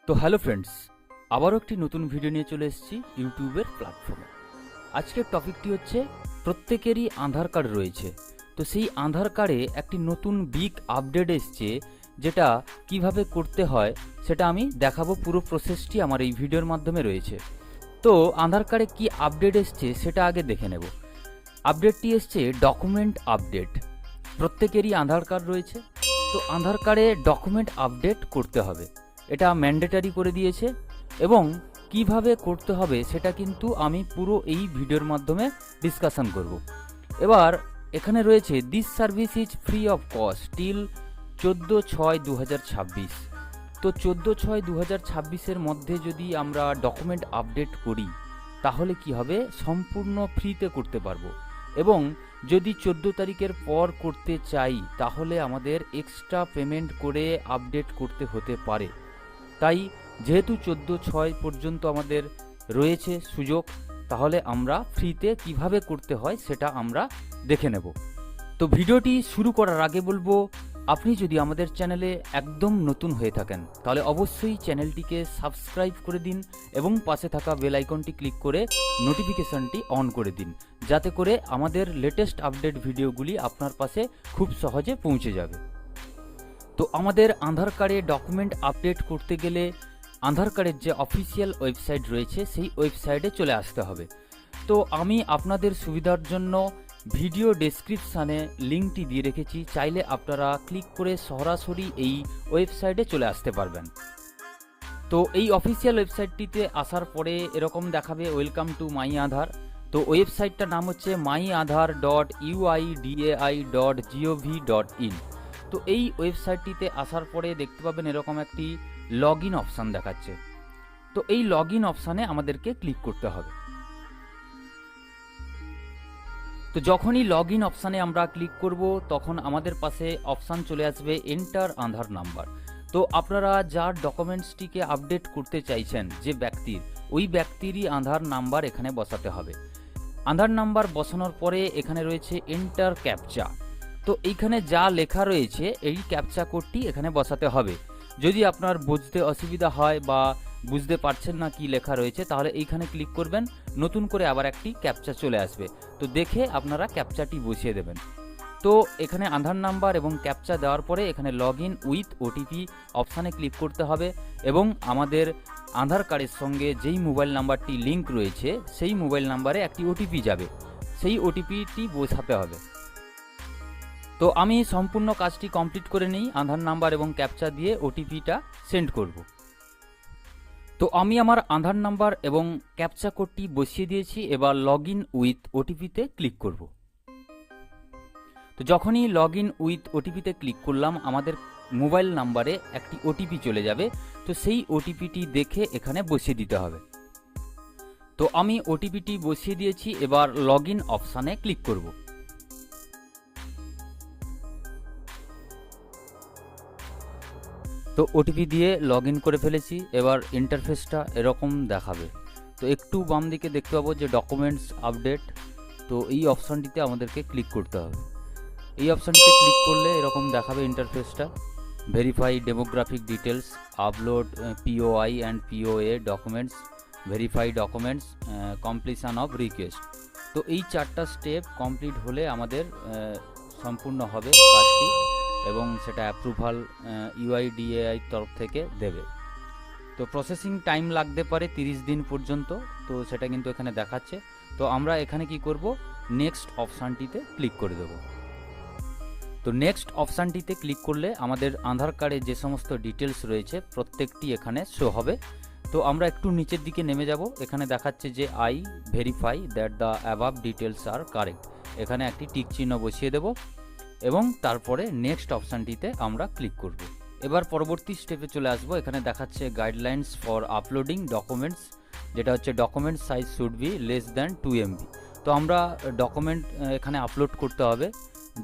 তো hello friends, আবারও একটি নতুন ভিডিও নিয়ে চলে এসেছি ইউটিউবের প্ল্যাটফর্মে। আজকের টপিকটি হচ্ছে প্রত্যেকেরই আধার কার্ড রয়েছে, তো সেই আধার কার্ডে একটি নতুন বিগ আপডেট এসছে, যেটা কিভাবে করতে হয় সেটা আমি দেখাবো। পুরো প্রসেসটি আমার এই ভিডিওর মাধ্যমে রয়েছে। তো আধার কার্ডে কি আপডেট এসছে সেটা আগে দেখে নেব। আপডেটটি এসছে ডকুমেন্ট আপডেট। প্রত্যেকেরই আধার কার্ড রয়েছে, তো আধার কার্ডে ডকুমেন্ট আপডেট করতে হবে, এটা ম্যান্ডেটারি করে দিয়েছে। এবং কিভাবে করতে হবে সেটা কিন্তু আমি পুরো এই ভিডিওর মাধ্যমে ডিসকাশন করব। এবার এখানে রয়েছে this service is free of cost till 14/6/2026। তো 14/6/2026 মধ্যে যদি আমরা ডকুমেন্ট আপডেট করি তাহলে কি হবে, সম্পূর্ণ ফ্রিতে করতে পারবো। এবং যদি 14 তারিখের পর করতে চাই তাহলে আমাদের এক্সট্রা পেমেন্ট করে আপডেট করতে হতে পারে। তাই যেহেতু 14/6 পর্যন্ত আমাদের রয়েছে সুযোগ, তাহলে আমরা ফ্রিতে কিভাবে করতে হয় সেটা আমরা দেখে নেব। তো ভিডিওটি শুরু করার আগে বলবো, আপনি যদি আমাদের চ্যানেলে একদম নতুন হয়ে থাকেন তাহলে অবশ্যই চ্যানেলটিকে সাবস্ক্রাইব করে দিন এবং পাশে থাকা বেল আইকনটি ক্লিক করে নোটিফিকেশনটি অন করে দিন, যাতে করে আমাদের লেটেস্ট আপডেট ভিডিওগুলি আপনার পাশে খুব সহজে পৌঁছে যাবে। তো আমাদের আধার কার্ডে ডকুমেন্ট আপডেট করতে গেলে আধার কার্ডের যে অফিসিয়াল ওয়েবসাইট রয়েছে সেই ওয়েবসাইটে চলে আসতে হবে। তো আমি আপনাদের সুবিধার জন্য ভিডিও ডেসক্রিপশানে লিঙ্কটি দিয়ে রেখেছি, চাইলে আপনারা ক্লিক করে সরাসরি এই ওয়েবসাইটে চলে আসতে পারবেন। তো এই অফিসিয়াল ওয়েবসাইটটিতে আসার পরে এরকম দেখাবে ওয়েলকাম টু মাই আধার। তো ওয়েবসাইটটার নাম হচ্ছে myAadhar.uidai.gov.in। তো এই ওয়েবসাইটটিতে আসার পরে দেখতে পাবেন এরকম একটি লগ ইন অপশান দেখাচ্ছে। তো এই লগ ইন অপশানে আমাদেরকে ক্লিক করতে হবে। তো যখনই লগ ইন অপশানে আমরা ক্লিক করব তখন আমাদের পাশে অপশান চলে আসবে এন্টার আধার নাম্বার। তো আপনারা যার ডকুমেন্টসটিকে আপডেট করতে চাইছেন যে ব্যক্তির, ওই ব্যক্তিরই আধার নাম্বার এখানে বসাতে হবে। আধার নাম্বার বসানোর পরে এখানে রয়েছে এন্টার ক্যাপচা। তো এইখানে যা লেখা রয়েছে এই ক্যাপচা কোডটি এখানে বসাতে হবে। যদি আপনার বুঝতে অসুবিধা হয় বা বুঝতে পারছেন না কি লেখা রয়েছে তাহলে এইখানে ক্লিক করবেন, নতুন করে আবার একটি ক্যাপচা চলে আসবে। তো দেখে আপনারা ক্যাপচাটি বসিয়ে দেবেন। তো এখানে আধার নাম্বার এবং ক্যাপচা দেওয়ার পরে এখানে লগ ইন উইথ ওটিপি অপশানে ক্লিক করতে হবে এবং আমাদের আধার কার্ডের সঙ্গে যেই মোবাইল নাম্বারটি লিঙ্ক রয়েছে সেই মোবাইল নাম্বারে একটি ওটিপি যাবে, সেই ওটিপিটি বসাতে হবে। তো আমি সম্পূর্ণ কাজটি কমপ্লিট করে নিই, আধার নাম্বার এবং ক্যাপচা দিয়ে ওটিপিটা সেন্ড করব। তো আমি আমার আধার নাম্বার এবং ক্যাপচা কোডটি বসিয়ে দিয়েছি, এবার লগ ইন উইথ ওটিপিতে ক্লিক করব। তো যখনই লগ ইন উইথ ওটিপিতে ক্লিক করলাম আমাদের মোবাইল নাম্বারে একটি ওটিপি চলে যাবে। তো সেই ওটিপিটি দেখে এখানে বসিয়ে দিতে হবে। তো আমি ওটিপিটি বসিয়ে দিয়েছি, এবার লগ ইন অপশানে ক্লিক করব। তো ওটিপি দিয়ে লগ ইন করে ফেলেছি, এবার ইন্টারফেসটা এরকম দেখাবে। তো একটু বাম দিকে দেখতে পাবো যে ডকুমেন্টস আপডেট। তো এই অপশানটিতে আমাদেরকে ক্লিক করতে হবে। এই অপশানটিতে ক্লিক করলে এরকম দেখাবে ইন্টারফেসটা। Verify demographic details, upload POI and POA documents, verify documents, completion of request. তো এই 4টা স্টেপ কমপ্লিট হলে আমাদের সম্পূর্ণ হবে কাজটি এবং সেটা অ্যাপ্রুভাল ইউআইডিএআই তরফ থেকে দেবে। তো প্রসেসিং টাইম লাগতে পারে 30 দিন পর্যন্ত, তো সেটা কিন্তু এখানে দেখাচ্ছে। তো আমরা এখানে কি করব, নেক্সট অপশানটিতে ক্লিক করে দেব। তো নেক্সট অপশানটিতে ক্লিক করলে আমাদের আধার কার্ডে যে সমস্ত ডিটেলস রয়েছে প্রত্যেকটি এখানে শো হবে। তো আমরা একটু নিচের দিকে নেমে যাব, এখানে দেখাচ্ছে যে I verify that the above details are correct. এখানে একটি টিক চিহ্ন বসিয়ে দেব এবং তারপরে নেক্সট অপশানটিতে আমরা ক্লিক করব। এবার পরবর্তী স্টেপে চলে আসবো। এখানে দেখাচ্ছে গাইডলাইন্স ফর আপলোডিং ডকুমেন্টস, যেটা হচ্ছে document size should be less than 2 MB। তো আমরা ডকুমেন্ট এখানে আপলোড করতে হবে,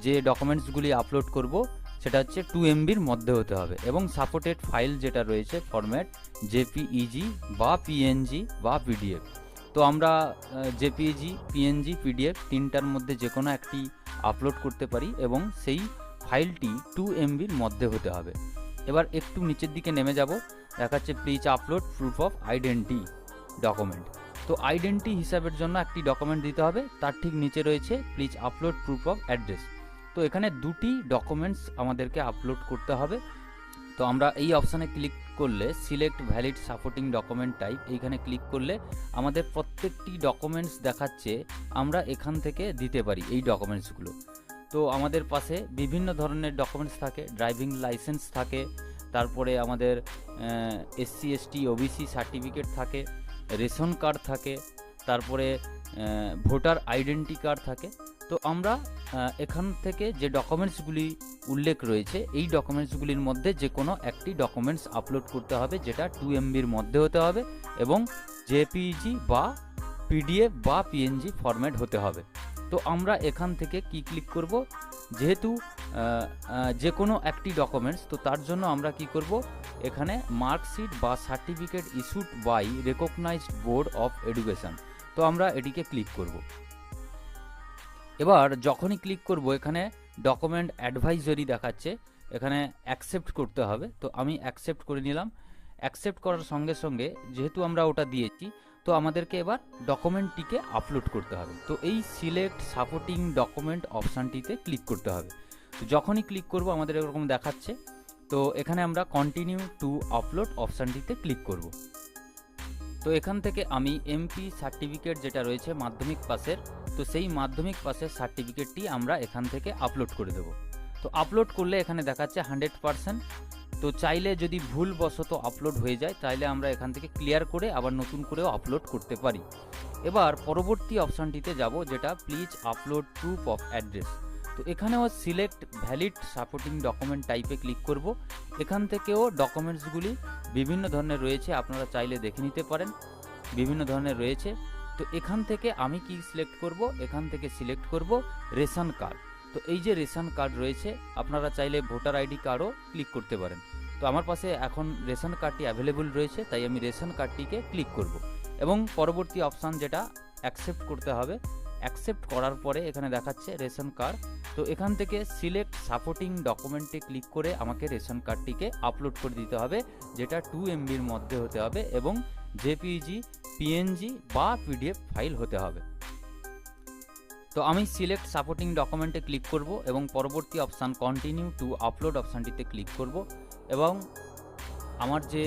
যে ডকুমেন্টসগুলি আপলোড করব সেটা হচ্ছে 2 MBর মধ্যে হতে হবে এবং সাপোর্টেড ফাইল যেটা রয়েছে ফরম্যাট জেপিইজি বা পিএনজি বা পিডিএফ। তো আমরা জেপিইজি, পিএনজি, পিডিএফ তিনটার মধ্যে যে কোনো একটি আপলোড করতে পারি এবং সেই ফাইলটি 2 MBর মধ্যে হতে হবে। এবার একটু নিচের দিকে নেমে যাব, দেখাচ্ছে please upload proof of identity document. তো আইডেন্টি হিসাবের জন্য একটি ডকুমেন্ট দিতে হবে, তার ঠিক নিচে রয়েছে please upload proof of address. তো এখানে দুটি ডকুমেন্টস আমাদেরকে আপলোড করতে হবে। তো আমরা এই অপশানে ক্লিক করলে select valid supporting document type, এইখানে ক্লিক করলে আমাদের প্রত্যেকটি ডকুমেন্টস দেখাচ্ছে আমরা এখান থেকে দিতে পারি এই ডকুমেন্টসগুলো। তো আমাদের পাশে বিভিন্ন ধরনের ডকুমেন্টস থাকে, ড্রাইভিং লাইসেন্স থাকে, তারপরে আমাদের SC ST OBC সার্টিফিকেট থাকে, রেশন কার্ড থাকে, তারপরে ভোটার আইডেন্টি কার্ড থাকে। তো আমরা এখান থেকে যে ডকুমেন্টসগুলি উল্লেখ রয়েছে এই ডকুমেন্টসগুলির মধ্যে যে কোনো একটি ডকুমেন্টস আপলোড করতে হবে, যেটা 2 MBর মধ্যে হতে হবে এবং JPG বা PDF বা PNG ফরম্যাট হতে হবে। তো আমরা এখান থেকে কি ক্লিক করব, যেহেতু যে কোনো একটি ডকুমেন্টস, তো তার জন্য আমরা কি করব, এখানে মার্কশিট বা certificate issued by recognised board of education, তো আমরা এটিকে ক্লিক করব। এবার যখনই ক্লিক করব এখানে ডকুমেন্ট অ্যাডভাইজরি দেখাচ্ছে, এখানে অ্যাকসেপ্ট করতে হবে। তো আমি অ্যাকসেপ্ট করে নিলাম। অ্যাকসেপ্ট করার সঙ্গে সঙ্গে যেহেতু আমরা ওটা দিয়েছি, তো আমাদেরকে এবার ডকুমেন্টটিকে আপলোড করতে হবে। তো এই সিলেক্ট সাপোর্টিং ডকুমেন্ট অপশানটিতে ক্লিক করতে হবে। তো যখনই ক্লিক করব আমাদের এরকম দেখাচ্ছে। তো এখানে আমরা কন্টিনিউ টু আপলোড অপশানটিতে ক্লিক করব। তো এখান থেকে আমি MP সার্টিফিকেট যেটা রয়েছে মাধ্যমিক পাসের, তো সেই মাধ্যমিক পাসের সার্টিফিকেটটি আমরা এখান থেকে আপলোড করে দেব। তো আপলোড করলে এখানে দেখাচ্ছে 100%। তো চাইলে যদি ভুলবশত আপলোড হয়ে যায় তাহলে আমরা এখান থেকে ক্লিয়ার করে আবার নতুন করেও আপলোড করতে পারি। এবার পরবর্তী অপশানটিতে যাব, যেটা please upload proof of address. তো এখানেও সিলেক্ট ভ্যালিড সাপোর্টিং ডকুমেন্ট টাইপে ক্লিক করব। এখান থেকেও ডকুমেন্টসগুলি বিভিন্ন ধরনের রয়েছে, আপনারা চাইলে দেখে নিতে পারেন, বিভিন্ন ধরনের রয়েছে। তো এখান থেকে আমি কি সিলেক্ট করব, এখান থেকে সিলেক্ট করব রেশন কার্ড। তো এই যে রেশন কার্ড রয়েছে, আপনারা চাইলে ভোটার ID কার্ডও ক্লিক করতে পারেন। তো আমার পাশে এখন রেশন কার্ডটি অ্যাভেলেবল রয়েছে, তাই আমি রেশন কার্ডটিকে ক্লিক করব এবং পরবর্তী অপশান যেটা অ্যাকসেপ্ট করতে হবে। অ্যাকসেপ্ট করার পরে এখানে দেখাচ্ছে রেশন কার্ড। তো এখান থেকে সিলেক্ট সাপোর্টিং ডকুমেন্টে ক্লিক করে আমাকে রেশন কার্ডটিকে আপলোড করে দিতে হবে, যেটা 2 MBর মধ্যে হতে হবে এবং JPG PNG বা PDF ফাইল হতে হবে। তো আমি সিলেক্ট সাপোর্টিং ডকুমেন্টে ক্লিক করব এবং পরবর্তী অপশান কন্টিনিউ টু আপলোড অপশানটিতে ক্লিক করব এবং আমার যে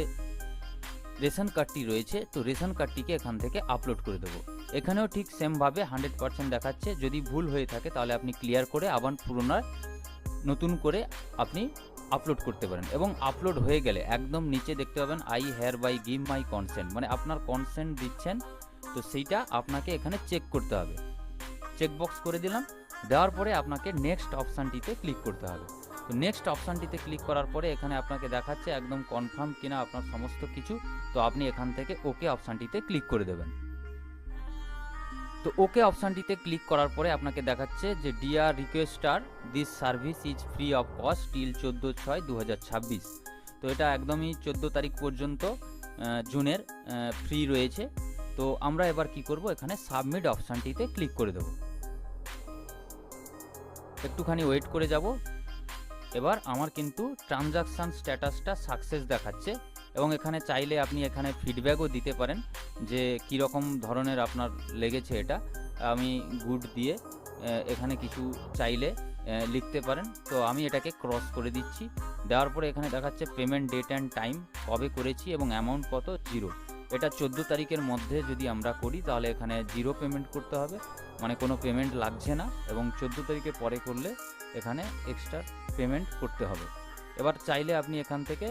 রেশন কার্ডটি রয়েছে, তো রেশন কার্ডটিকে এখান থেকে আপলোড করে দেবো। এখানেও ঠিক সেমভাবে 100% দেখাচ্ছে। যদি ভুল হয়ে থাকে তাহলে আপনি ক্লিয়ার করে আবার পুনরায় নতুন করে আপনি আপলোড করতে পারেন। এবং আপলোড হয়ে গেলে একদম নিচে দেখতে পাবেন I hereby give my consent, মানে আপনার কনসেন্ট দিচ্ছেন, তো সেইটা আপনাকে এখানে চেক করতে হবে। চেকবক্স করে দিলাম। দেওয়ার পরে আপনাকে নেক্সট অপশানটিতে ক্লিক করতে হবে। তো নেক্সট অপশানটিতে ক্লিক করার পরে এখানে আপনাকে দেখাচ্ছে একদম কনফার্ম কিনা আপনার সমস্ত কিছু। তো আপনি এখান থেকে ওকে অপশানটিতে ক্লিক করে দেবেন। তো ওকে অপশানটিতে ক্লিক করার পরে আপনাকে দেখাচ্ছে যে dear requester, this service is free of cost till 14/6/2026। তো এটা একদমই 14 তারিখ পর্যন্ত জুনের ফ্রি রয়েছে। তো আমরা এবার কি করব, এখানে সাবমিট অপশানটিতে ক্লিক করে দেব। একটুখানি ওয়েট করে যাব। এবার আমার কিন্তু ট্রানজাকশান স্ট্যাটাসটা সাকসেস দেখাচ্ছে এবং এখানে চাইলে আপনি এখানে ফিডব্যাকও দিতে পারেন যে কীরকম ধরনের আপনার লেগেছে এটা। আমি গুড দিয়ে এখানে কিছু চাইলে লিখতে পারেন। তো আমি এটাকে ক্রস করে দিচ্ছি। দেওয়ার পরে এখানে দেখাচ্ছে পেমেন্ট ডেট অ্যান্ড টাইম, কবে করেছি এবং অ্যামাউন্ট কত, 0। এটা 14 তারিখের মধ্যে যদি আমরা করি তাহলে এখানে 0 পেমেন্ট করতে হবে, মানে কোনো পেমেন্ট লাগছে না। এবং 14 তারিখের পরে করলে এখানে এক্সট্রা পেমেন্ট করতে হবে। এবার চাইলে আপনি এখান থেকে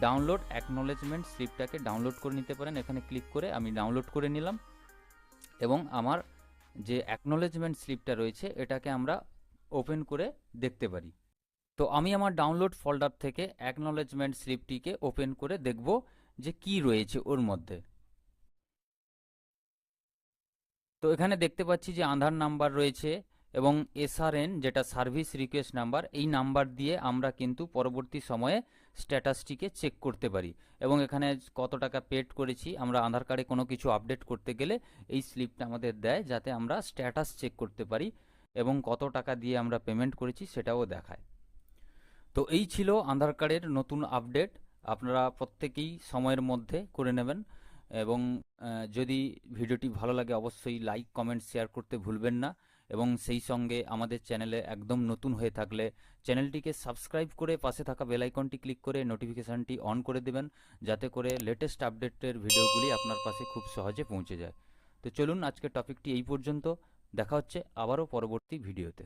ডাউনলোড অ্যাকনোলেজমেন্ট স্লিপটাকে ডাউনলোড করে নিতে পারেন। এখানে ক্লিক করে আমি ডাউনলোড করে নিলাম এবং আমার যে অ্যাকনোলেজমেন্ট স্লিপটা রয়েছে এটাকে আমরা ওপেন করে দেখতে পারি। তো আমি আমার ডাউনলোড ফোল্ডার থেকে অ্যাকনোলেজমেন্ট স্লিপটিকে ওপেন করে দেখব যে কি রয়েছে ওর মধ্যে। তো এখানে দেখতে পাচ্ছি যে আধার নাম্বার রয়েছে এবং SRN যেটা সার্ভিস রিকোয়েস্ট নাম্বার, এই নাম্বার দিয়ে আমরা কিন্তু পরবর্তী সময়ে স্ট্যাটাসটিকে চেক করতে পারি। এবং এখানে কত টাকা পেড করেছি, আমরা আধার কার্ডে কোনো কিছু আপডেট করতে গেলে এই স্লিপটা আমাদের দেয়, যাতে আমরা স্ট্যাটাস চেক করতে পারি এবং কত টাকা দিয়ে আমরা পেমেন্ট করেছি সেটাও দেখায়। তো এই ছিল আধার কার্ডের নতুন আপডেট। আপনারা প্রত্যেকেই সময়ের মধ্যে করে নেবেন। এবং যদি ভিডিওটি ভালো লাগে অবশ্যই লাইক কমেন্ট শেয়ার করতে ভুলবেন না। এবং সেই সঙ্গে আমাদের চ্যানেলে একদম নতুন হয়ে থাকলে চ্যানেলটিকে সাবস্ক্রাইব করে পাশে থাকা বেল আইকনটি ক্লিক করে নোটিফিকেশানটি অন করে দেবেন, যাতে করে লেটেস্ট আপডেটের ভিডিওগুলি আপনার পাশে খুব সহজে পৌঁছে যায়। তো চলুন আজকের টপিকটি এই পর্যন্ত। দেখা হচ্ছে আবারও পরবর্তী ভিডিওতে।